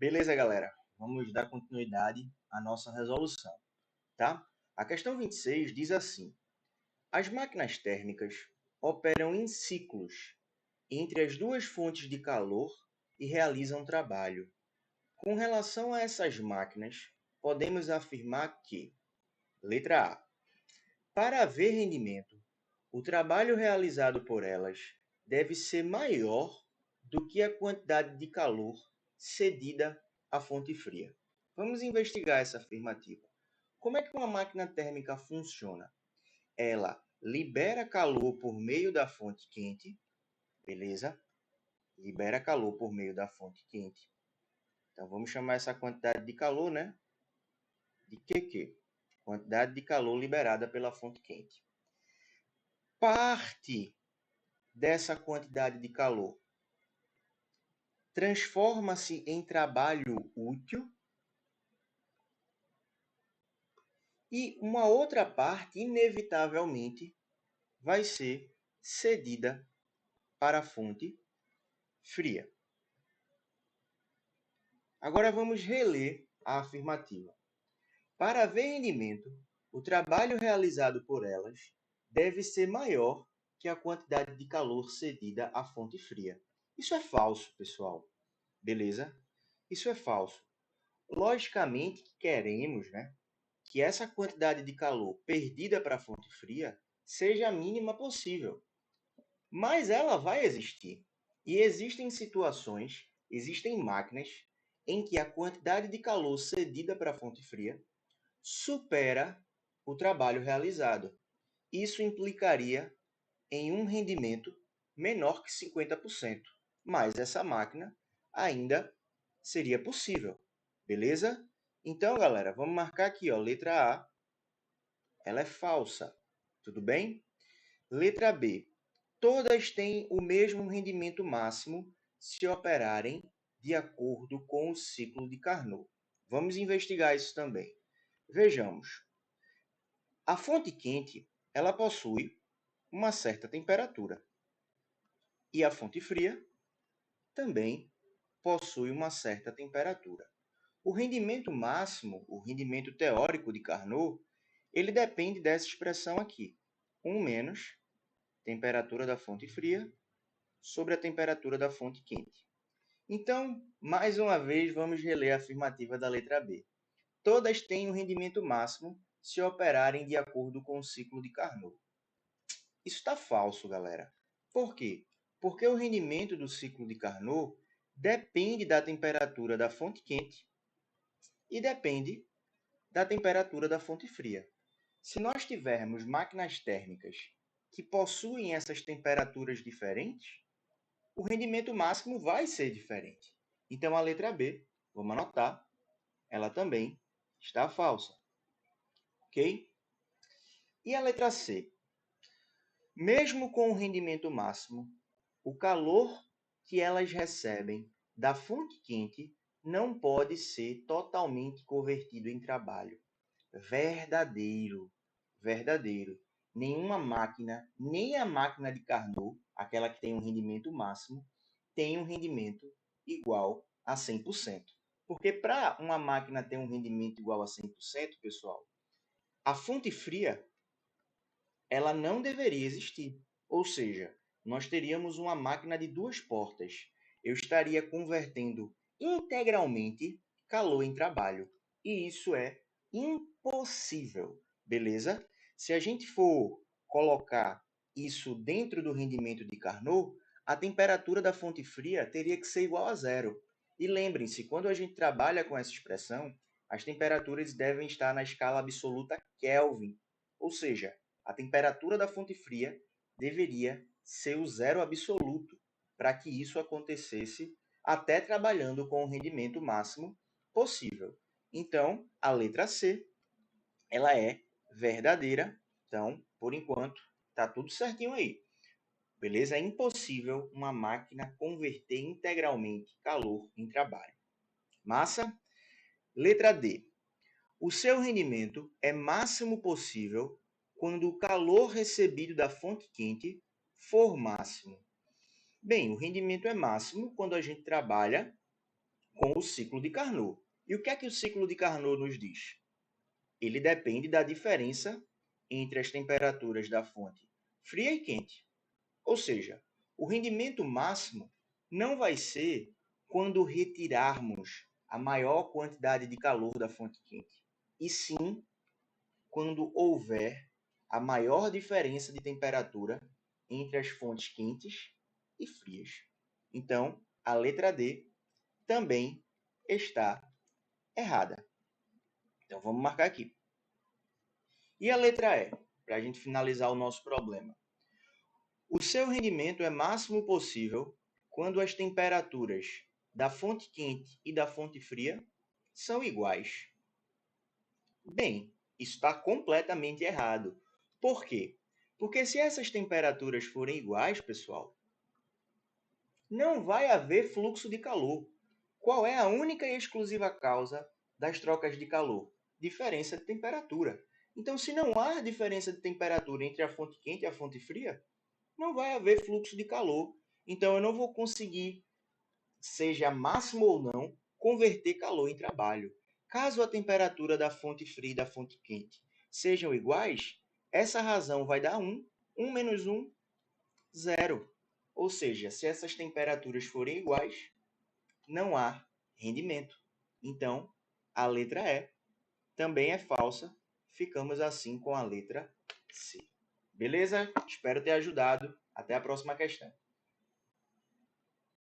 Beleza, galera? Vamos dar continuidade à nossa resolução, tá? A questão 26 diz assim: as máquinas térmicas operam em ciclos entre as duas fontes de calor e realizam trabalho. Com relação a essas máquinas, podemos afirmar que, letra A, para haver rendimento, o trabalho realizado por elas deve ser maior do que a quantidade de calor cedida à fonte fria. Vamos investigar essa afirmativa. Como é que uma máquina térmica funciona? Ela libera calor por meio da fonte quente, beleza? Libera calor por meio da fonte quente. Então vamos chamar essa quantidade de calor, né? De QQ. Quantidade de calor liberada pela fonte quente. Parte dessa quantidade de calor transforma-se em trabalho útil e uma outra parte, inevitavelmente, vai ser cedida para a fonte fria. Agora vamos reler a afirmativa. Para haver rendimento, o trabalho realizado por elas deve ser maior que a quantidade de calor cedida à fonte fria. Isso é falso, pessoal. Beleza? Isso é falso. Logicamente, queremos, né, que essa quantidade de calor perdida para a fonte fria seja a mínima possível. Mas ela vai existir. E existem situações, existem máquinas em que a quantidade de calor cedida para a fonte fria supera o trabalho realizado. Isso implicaria em um rendimento menor que 50%. Mas essa máquina ainda seria possível. Beleza? Então, galera, vamos marcar aqui, ó, letra A, ela é falsa. Tudo bem? Letra B. Todas têm o mesmo rendimento máximo se operarem de acordo com o ciclo de Carnot. Vamos investigar isso também. Vejamos. A fonte quente, ela possui uma certa temperatura. E a fonte fria também possui uma certa temperatura. O rendimento máximo, o rendimento teórico de Carnot, ele depende dessa expressão aqui. 1 menos temperatura da fonte fria sobre a temperatura da fonte quente. Então, mais uma vez, vamos reler a afirmativa da letra B. Todas têm um rendimento máximo se operarem de acordo com o ciclo de Carnot. Isso está falso, galera. Por quê? Porque o rendimento do ciclo de Carnot depende da temperatura da fonte quente e depende da temperatura da fonte fria. Se nós tivermos máquinas térmicas que possuem essas temperaturas diferentes, o rendimento máximo vai ser diferente. Então, a letra B, vamos anotar, ela também está falsa. Ok? E a letra C? Mesmo com o rendimento máximo, o calor que elas recebem da fonte quente não pode ser totalmente convertido em trabalho. Verdadeiro. Verdadeiro. Nenhuma máquina, nem a máquina de Carnot, aquela que tem um rendimento máximo, tem um rendimento igual a 100%. Porque para uma máquina ter um rendimento igual a 100%, pessoal, a fonte fria ela não deveria existir. Ou seja, nós teríamos uma máquina de duas portas. Eu estaria convertendo integralmente calor em trabalho. E isso é impossível, beleza? Se a gente for colocar isso dentro do rendimento de Carnot, a temperatura da fonte fria teria que ser igual a zero. E lembrem-se, quando a gente trabalha com essa expressão, as temperaturas devem estar na escala absoluta Kelvin, ou seja, a temperatura da fonte fria deveria ser o zero absoluto para que isso acontecesse até trabalhando com o rendimento máximo possível. Então, a letra C, ela é verdadeira. Então, por enquanto, está tudo certinho aí. Beleza? É impossível uma máquina converter integralmente calor em trabalho. Massa? Letra D. O seu rendimento é máximo possível quando o calor recebido da fonte quente for máximo. Bem, o rendimento é máximo quando a gente trabalha com o ciclo de Carnot. E o que o ciclo de Carnot nos diz? Ele depende da diferença entre as temperaturas da fonte fria e quente. Ou seja, o rendimento máximo não vai ser quando retirarmos a maior quantidade de calor da fonte quente, e sim quando houver a maior diferença de temperatura entre as fontes quentes e frias. Então, a letra D também está errada. Então, vamos marcar aqui. E a letra E, para a gente finalizar o nosso problema. O seu rendimento é máximo possível quando as temperaturas da fonte quente e da fonte fria são iguais. Bem, isso está completamente errado. Por quê? Porque se essas temperaturas forem iguais, pessoal, não vai haver fluxo de calor. Qual é a única e exclusiva causa das trocas de calor? Diferença de temperatura. Então, se não há diferença de temperatura entre a fonte quente e a fonte fria, não vai haver fluxo de calor. Então, eu não vou conseguir, seja máximo ou não, converter calor em trabalho. Caso a temperatura da fonte fria e da fonte quente sejam iguais, essa razão vai dar 1. 1 menos 1, 0. Ou seja, se essas temperaturas forem iguais, não há rendimento. Então, a letra E também é falsa. Ficamos assim com a letra C. Beleza? Espero ter ajudado. Até a próxima questão.